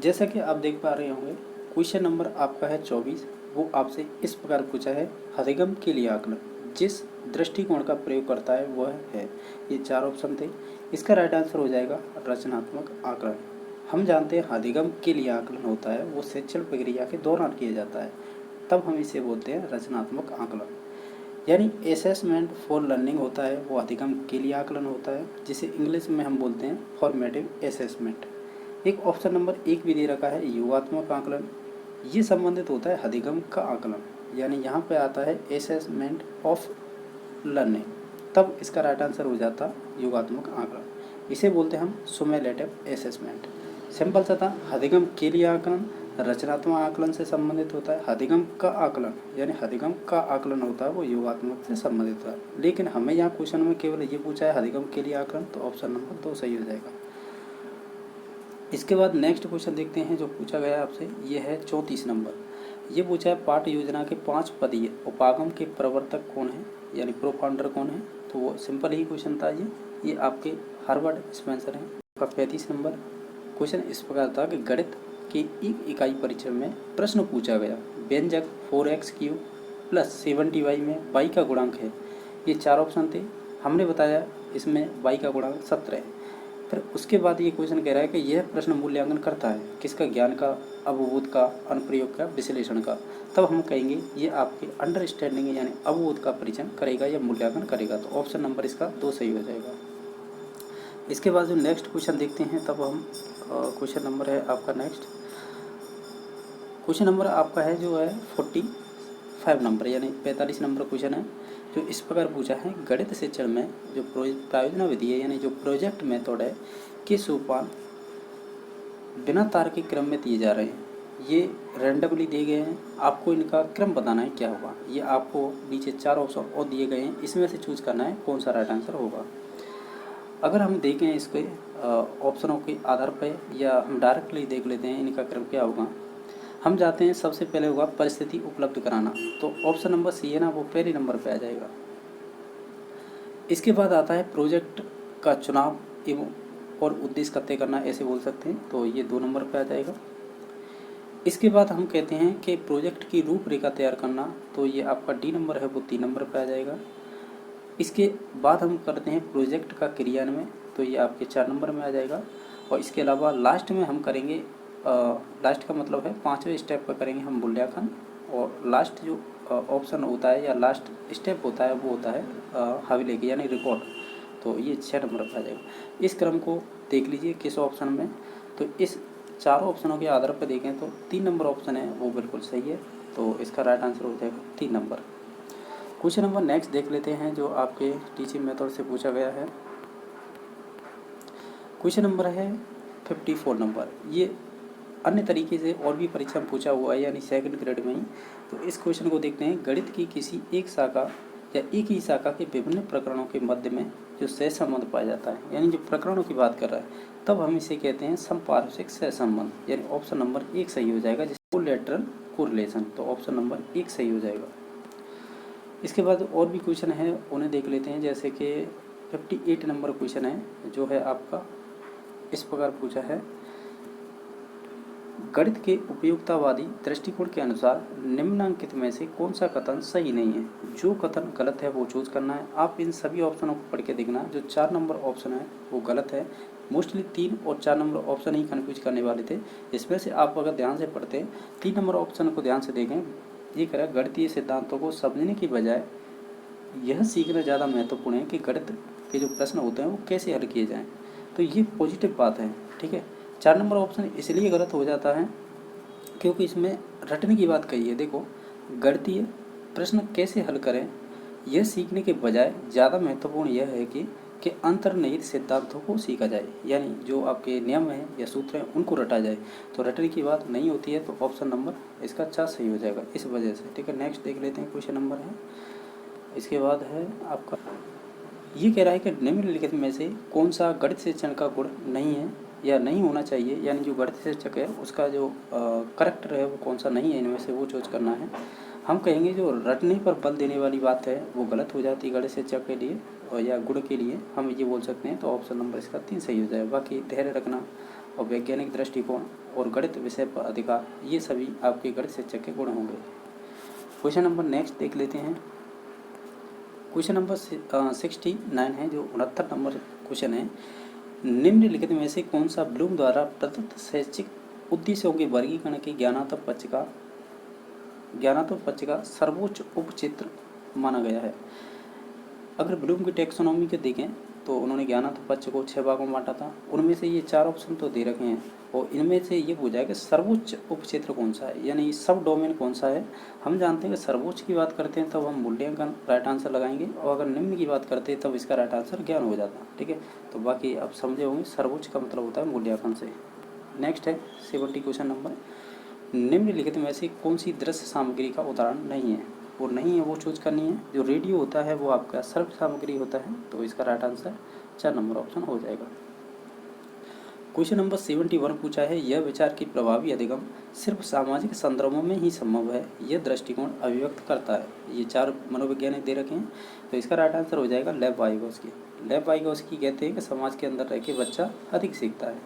जैसा कि आप देख पा रहे होंगे, क्वेश्चन नंबर आपका है 24। वो आपसे इस प्रकार पूछा है, अधिगम के लिए आकलन जिस दृष्टिकोण का प्रयोग करता है वह है। ये 4 ऑप्शन थे। इसका राइट आंसर हो जाएगा रचनात्मक आकलन। हम जानते हैं अधिगम के लिए आकलन होता है वो शिक्षण प्रक्रिया के दौरान किया जाता है, तब हम इसे बोलते हैं रचनात्मक आकलन। यानी असेसमेंट फॉर लर्निंग होता है वो अधिगम के लिए आकलन होता है, जिसे इंग्लिश में हम बोलते हैं फॉर्मेटिव असेसमेंट। एक ऑप्शन नंबर 1 भी दे रखा है योगात्मक आकलन। ये संबंधित होता है अधिगम का आकलन, यानी यहाँ पे आता है असेसमेंट ऑफ लर्निंग, तब इसका राइट आंसर हो जाता योगात्मक आकलन। इसे बोलते हैं हम सुमेलेटिव असेसमेंट। सिंपल सा था, अधिगम के लिए आकलन रचनात्मक आकलन से संबंधित होता है। अधिगम का आकलन यानी अधिगम का आकलन होता है वो योगात्मक से संबंधित होता है। लेकिन हमें यहाँ क्वेश्चन में केवल ये पूछा है अधिगम के लिए आकलन, तो ऑप्शन नंबर 2 सही हो जाएगा। इसके बाद नेक्स्ट क्वेश्चन देखते हैं जो पूछा गया आपसे। ये है 34 नंबर। ये पूछा है पाठ्य योजना के 5 पदीय उपागम के प्रवर्तक कौन है, यानी प्रोफाउंडर कौन है। तो वो सिंपल ही क्वेश्चन था। ये आपके हार्वर्ड स्पेंसर हैं। आपका 35 नंबर क्वेश्चन इस प्रकार था कि गणित की एक इकाई परीक्षण में प्रश्न पूछा गया, व्यंजक 4x³ + 70y में y का गुणांक है। ये 4 ऑप्शन थे। हमने बताया इसमें y का गुणांक 17 है। फिर उसके बाद ये क्वेश्चन कह रहा है कि यह प्रश्न मूल्यांकन करता है किसका, ज्ञान का, अवबोध का, अनुप्रयोग का, विश्लेषण का। तब हम कहेंगे ये आपके अंडरस्टैंडिंग यानी अवबोध का परीक्षण करेगा या मूल्यांकन करेगा। तो ऑप्शन नंबर इसका 2 सही हो जाएगा। इसके बाद जो नेक्स्ट क्वेश्चन देखते हैं, तब हम क्वेश्चन नंबर है आपका नेक्स्ट क्वेश्चन नंबर आपका है जो है 45 नंबर, यानी 45 नंबर क्वेश्चन है जो इस प्रकार पूछा है, गणित शिक्षण में जो प्रायोजना विधि है यानी जो प्रोजेक्ट मेथड है के सोपान बिना तार्किक क्रम में दिए जा रहे हैं। ये रैंडमली दिए गए हैं, आपको इनका क्रम बताना है क्या होगा। ये आपको नीचे 4 ऑप्शन और दिए गए हैं, इसमें से चूज करना है कौन सा राइट आंसर होगा। अगर हम देखें इसके ऑप्शनों के आधार पर, या हम डायरेक्टली देख लेते हैं इनका क्रम क्या होगा। हम जाते हैं, सबसे पहले होगा परिस्थिति उपलब्ध कराना, तो ऑप्शन नंबर सी है ना, वो पहले नंबर पे आ जाएगा। इसके बाद आता है प्रोजेक्ट का चुनाव एवं और उद्देश्य तय करना, ऐसे बोल सकते हैं, तो ये 2 नंबर पे आ जाएगा। इसके बाद हम कहते हैं कि प्रोजेक्ट की रूपरेखा तैयार करना, तो ये आपका डी नंबर है वो 3 नंबर पे आ जाएगा। इसके बाद हम करते हैं प्रोजेक्ट का क्रियान्वयन, तो ये आपके 4 नंबर में आ जाएगा। और इसके अलावा लास्ट में हम करेंगे, लास्ट का मतलब है 5वें स्टेप पर करेंगे हम मूल्यांकन। और लास्ट जो ऑप्शन होता है या लास्ट स्टेप होता है वो होता है हावी की यानी रिकॉर्ड, तो ये 6 नंबर पर आ जाएगा। इस क्रम को देख लीजिए किस ऑप्शन में, तो इस 4 ऑप्शनों के आधार पर देखें तो 3 नंबर ऑप्शन है वो बिल्कुल सही है, तो इसका राइट आंसर हो जाएगा 3 नंबर। क्वेश्चन नंबर नेक्स्ट देख लेते हैं जो आपके टीचिंग मेथड से पूछा गया है। क्वेश्चन नंबर है 54 नंबर। ये अन्य तरीके से और भी परीक्षा में पूछा हुआ है, यानी सेकंड ग्रेड में ही। तो इस क्वेश्चन को देखते हैं, गणित की किसी एक शाखा या एक ही शाखा के विभिन्न प्रकरणों के मध्य में जो सहसंबंध पाया जाता है, यानी जो प्रकरणों की बात कर रहा है, तब हम इसे कहते हैं समपार्श्विक सहसंबंध, यानी ऑप्शन नंबर 1 सही हो जाएगा, जिसको कोलैटरल कोरिलेशन, तो ऑप्शन नंबर 1 सही हो जाएगा। इसके बाद और भी क्वेश्चन है उन्हें देख लेते हैं, जैसे कि 58 नंबर क्वेश्चन है जो है आपका इस प्रकार पूछा है, गणित के उपयोगितावादी दृष्टिकोण के अनुसार निम्नलिखित में से कौन सा कथन सही नहीं है। जो कथन गलत है वो चूज करना है। आप इन सभी ऑप्शनों को पढ़ के देखना, जो 4 नंबर ऑप्शन है वो गलत है। मोस्टली 3 और 4 नंबर ऑप्शन ही कन्फ्यूज करने वाले थे। इसमें से आप अगर ध्यान से पढ़ते हैं, 3 नंबर ऑप्शन को ध्यान से देखें, ये कह रहा है गणितीय सिद्धांतों को समझने की बजाय यह सीखना ज़्यादा महत्वपूर्ण है कि गणित के जो प्रश्न होते हैं वो कैसे हल किए जाएँ। तो ये पॉजिटिव बात है, ठीक है। 4 नंबर ऑप्शन इसलिए गलत हो जाता है क्योंकि इसमें रटने की बात कही है। देखो, गणितीय प्रश्न कैसे हल करें यह सीखने के बजाय ज़्यादा महत्वपूर्ण यह है कि अंतर्निहित सिद्धांतों को सीखा जाए, यानी जो आपके नियम हैं या सूत्र हैं उनको रटा जाए। तो रटने की बात नहीं होती है, तो ऑप्शन नंबर इसका 4 सही हो जाएगा इस वजह से, ठीक है। नेक्स्ट देख लेते हैं क्वेश्चन नंबर है, इसके बाद है आपका ये कह रहा है कि निम्नलिखित में से कौन सा गणित शिक्षण का गुण नहीं है या नहीं होना चाहिए, यानी जो गणित शिक्षक है उसका जो करेक्टर है वो कौन सा नहीं है, इनमें से वो चूज करना है। हम कहेंगे जो रटने पर बल देने वाली बात है वो गलत हो जाती है गणित शिक्षक के लिए, और या गुण के लिए हम ये बोल सकते हैं। तो ऑप्शन नंबर इसका 3 सही हो जाएगा। बाकी धैर्य रखना, और वैज्ञानिक दृष्टिकोण और गणित विषय पर अधिकार, ये सभी आपके गणित शिक्षक के गुण होंगे। क्वेश्चन नंबर नेक्स्ट देख लेते हैं। क्वेश्चन नंबर 69 है, जो 69 नंबर क्वेश्चन है। निम्नलिखित में से कौन सा ब्लूम द्वारा प्रदत्त शैक्षिक उद्देश्यों के वर्गीकरण के ज्ञानात्मक पक्ष का सर्वोच्च उपक्षेत्र माना गया है? अगर ब्लूम की टैक्सोनॉमी को देखें तो उन्होंने ज्ञानात्मक पक्ष को 6 भागों में बांटा था। उनमें से ये 4 ऑप्शन तो दे रखे हैं और इनमें से ये पूछा है कि सर्वोच्च उपक्षेत्र कौन सा है, यानी सब डोमेन कौन सा है। हम जानते हैं कि सर्वोच्च की बात करते हैं तब हम मूल्यांकन राइट आंसर लगाएंगे, और अगर निम्न की बात करते हैं तब इसका राइट आंसर ज्ञान हो जाता है। ठीक है, तो बाकी आप समझे होंगे, सर्वोच्च का मतलब होता है मूल्यांकन से। नेक्स्ट है 70 क्वेश्चन नंबर। निम्नलिखित में से कौन सी दृश्य सामग्री का उदाहरण नहीं है? वो नहीं है वो चूज करनी है। जो रेडियो होता है वो आपका श्रव्य सामग्री होता है, तो इसका राइट आंसर 4 नंबर ऑप्शन हो जाएगा। क्वेश्चन नंबर 71 पूछा है, यह विचार की प्रभावी अधिगम सिर्फ सामाजिक संदर्भों में ही संभव है, यह दृष्टिकोण अभिव्यक्त करता है। ये 4 मनोवैज्ञानिक दे रखे हैं, तो इसका राइट आंसर हो जाएगा लेव वाइगोस्की। लेव वाइगोस्की कहते हैं कि समाज के अंदर रह के बच्चा अधिक सीखता है,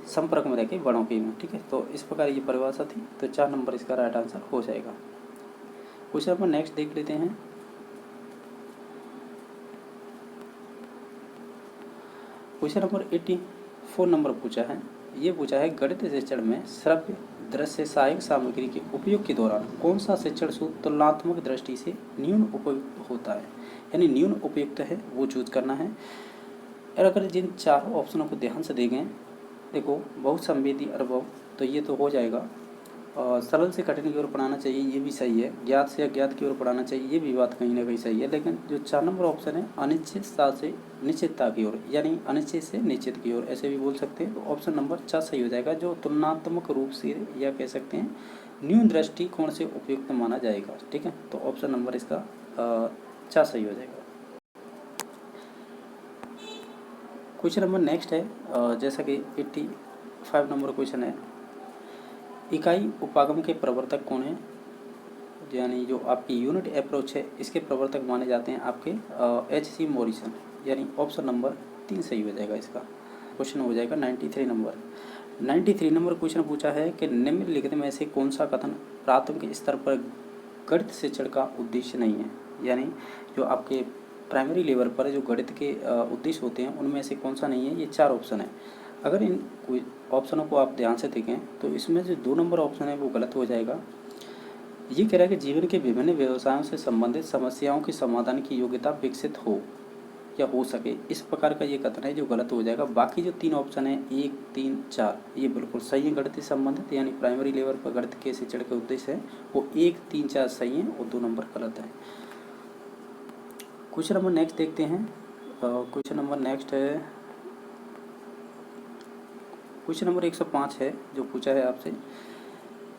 संपर्क में रह के बड़ों के में। ठीक है, तो इस प्रकार ये परिभाषा थी, तो 4 नंबर इसका राइट आंसर हो जाएगा। क्वेश्चन नंबर नेक्स्ट देख लेते हैं। क्वेश्चन नंबर 84 नंबर पूछा है, ये पूछा है गणित शिक्षण में श्रव्य दृश्य सहायक सामग्री के उपयोग के दौरान कौन सा शिक्षण सूत्र तुलनात्मक दृष्टि से न्यून उपयुक्त होता है, यानी न्यून उपयुक्त है वो चूज करना है। और अगर जिन 4 ऑप्शनों को ध्यान से देखें, देखो बहुत संवेदी अनुभव, तो ये तो हो जाएगा। सरल से कठिन की ओर पढ़ाना चाहिए, ये भी सही है। ज्ञात से अज्ञात की ओर पढ़ाना चाहिए, ये भी बात कहीं ना कहीं सही है। लेकिन जो 4 नंबर ऑप्शन है अनिश्चितता से निश्चितता की ओर, यानी अनिश्चित से निश्चित की ओर, ऐसे भी बोल सकते हैं, तो ऑप्शन नंबर 4 सही हो जाएगा, जो तुलनात्मक रूप से या कह सकते हैं न्यून दृष्टिकोण से उपयुक्त माना जाएगा। ठीक है, तो ऑप्शन नंबर इसका 4 सही हो जाएगा। क्वेश्चन नंबर नेक्स्ट है, जैसा कि 85 नंबर क्वेश्चन है, इकाई उपागम के प्रवर्तक कौन है, यानी जो आपकी यूनिट अप्रोच है इसके प्रवर्तक माने जाते हैं आपके H.C. मॉरिसन, यानी ऑप्शन नंबर 3 सही हो जाएगा। इसका क्वेश्चन हो जाएगा 93 नंबर। 93 नंबर क्वेश्चन पूछा है कि निम्नलिखित में से कौन सा कथन प्राथमिक स्तर पर गणित शिक्षण का उद्देश्य नहीं है, यानी जो आपके प्राइमरी लेवल पर जो गणित के उद्देश्य होते हैं उनमें से कौन सा नहीं है। ये 4 ऑप्शन है। अगर इन ऑप्शनों को आप ध्यान से देखें तो इसमें जो 2 नंबर ऑप्शन है वो गलत हो जाएगा। ये कह रहा है कि जीवन के विभिन्न व्यवसायों से संबंधित समस्याओं के समाधान की योग्यता विकसित हो या हो सके, इस प्रकार का ये कथन है जो गलत हो जाएगा। बाकी जो 3 ऑप्शन है 1, 3, 4 ये बिल्कुल सही है गणित से संबंधित, यानी प्राइमरी लेवल पर गणित के शिक्षण के उद्देश्य है वो 1, 3, 4 सही है और 2 नंबर गलत है। क्वेश्चन नंबर नेक्स्ट देखते हैं। क्वेश्चन नंबर नेक्स्ट है, क्वेश्चन नंबर 105 है, जो पूछा है आपसे,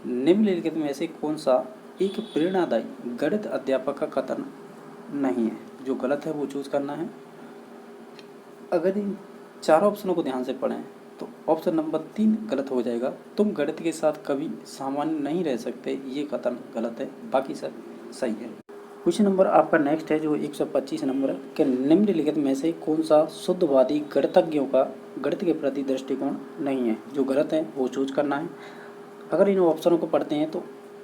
निम्नलिखित में से कौन सा एक प्रेरणादायी गणित अध्यापक का कथन नहीं है। जो गलत है वो चूज करना है। अगर इन 4 ऑप्शनों को ध्यान से पढ़ें तो ऑप्शन नंबर 3 गलत हो जाएगा। तुम गणित के साथ कभी सामान्य नहीं रह सकते, ये कथन गलत है, बाकी सब सही है। क्वेश्चन नंबर आपका नेक्स्ट है, जो 125 नंबर है, कि निम्नलिखित में से कौन सा शुद्धवादी गणितज्ञों का गणित के प्रति दृष्टिकोण नहीं है। जो गलत है वो चूज करना है। अगर इन ऑप्शनों को पढ़ते हैं तो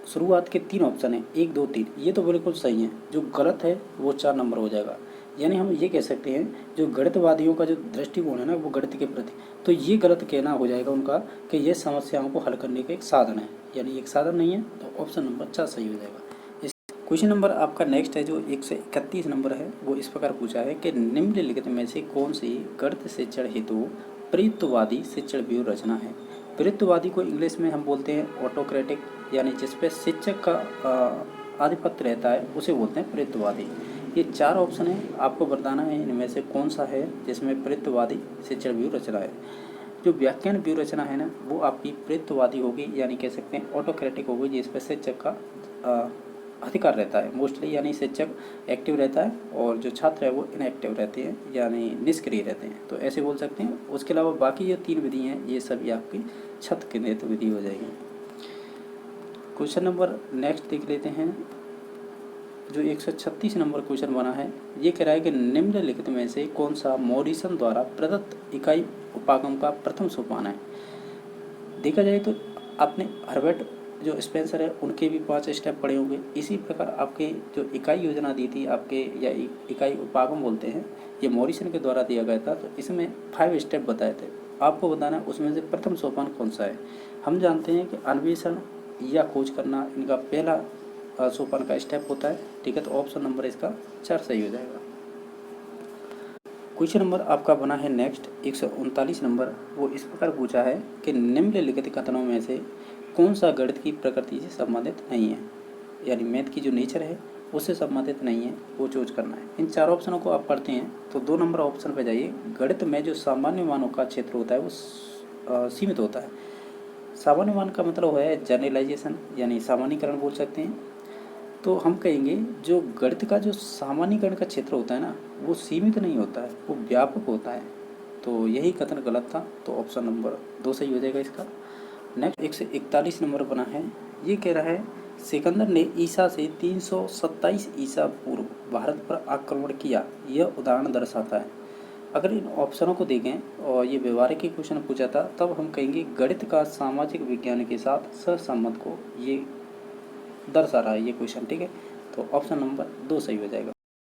शुरुआत के 3 ऑप्शन हैं 1, 2, 3, ये तो बिल्कुल सही है। जो गलत है वो 4 नंबर हो जाएगा। यानी हम ये कह सकते हैं जो गणितवादियों का जो दृष्टिकोण है ना वो गणित के प्रति, तो ये गलत कहना हो जाएगा उनका कि ये समस्याओं को हल करने का एक साधन है, यानी एक साधन नहीं है, तो ऑप्शन नंबर 4 सही हो जाएगा। क्वेश्चन नंबर आपका नेक्स्ट है, जो 131 नंबर है, वो इस प्रकार पूछा है कि निम्नलिखित में से कौन सी गणित शिक्षण हेतु प्रयुक्तवादी शिक्षण व्यूह रचना है। प्रयुक्तवादी को इंग्लिश में हम बोलते हैं ऑटोक्रेटिक, यानी जिसपे शिक्षक का आधिपत्य रहता है उसे बोलते हैं प्रयुक्तवादी। ये 4 ऑप्शन है, आपको बताना है इनमें से कौन सा है जिसमें प्रयुक्तवादी शिक्षण व्यूह रचना है। जो व्याख्यान व्यूह रचना है ना वो आपकी प्रयुक्तवादी होगी, यानी कह सकते हैं ऑटोक्रेटिक होगी, जिसपे शिक्षक का अधिकार रहता है मोस्टली, यानी शिक्षक एक्टिव रहता है और जो छात्र है वो इनएक्टिव रहते हैं, यानी निष्क्रिय रहते हैं, तो ऐसे बोल सकते हैं। उसके अलावा बाकी जो 3 विधि हैं ये सभी आपकी छत केंद्रित विधि हो जाएगी। क्वेश्चन नंबर नेक्स्ट देख लेते हैं, जो 136 नंबर क्वेश्चन बना है। ये कह रहा है कि निम्नलिखित में से कौन सा मॉरिसन द्वारा प्रदत्त इकाई उपागम का प्रथम सोपान है। देखा जाए तो आपने हर्बर्ट जो स्पेंसर है उनके भी 5 स्टेप पढ़े होंगे। इसी प्रकार आपके जो इकाई योजना दी थी आपके, या इकाई उपागम बोलते हैं, ये मॉरिसन के द्वारा दिया गया था। तो इसमें 5 स्टेप बताए थे, आपको बताना है उसमें से प्रथम सोपान कौन सा है। हम जानते हैं कि अन्वेषण या खोज करना इनका पहला सोपान का स्टेप होता है, ठीक है। तो ऑप्शन नंबर इसका 4 सही हो जाएगा। क्वेश्चन नंबर आपका बना है नेक्स्ट 139 नंबर। वो इस प्रकार पूछा है कि निम्नलिखित कथनों में से कौन सा गणित की प्रकृति से संबंधित नहीं है, यानी मैथ की जो नेचर है उससे संबंधित नहीं है, वो चूज करना है। इन 4 ऑप्शनों को आप पढ़ते हैं तो 2 नंबर ऑप्शन पे जाइए। गणित में जो सामान्य मानों का क्षेत्र होता है वो सीमित होता है। सामान्य मान का मतलब है जनरलाइजेशन, यानी सामान्यकरण बोल सकते हैं। तो हम कहेंगे जो गणित का जो सामान्यकरण का क्षेत्र होता है ना, वो सीमित नहीं होता है, वो व्यापक होता है। तो यही कथन गलत था, तो ऑप्शन नंबर 2 सही हो जाएगा इसका। नेक्स्ट 141 नंबर बना है। ये कह रहा है सिकंदर ने ईसा से 327 ईसा पूर्व भारत पर आक्रमण किया, यह उदाहरण दर्शाता है। अगर इन ऑप्शनों को देखें और ये व्यवहारिक की क्वेश्चन पूछा था, तब हम कहेंगे गणित का सामाजिक विज्ञान के साथ सहसंबंध को ये दर्शा रहा है ये क्वेश्चन, ठीक है। तो ऑप्शन नंबर 2 सही हो जाएगा।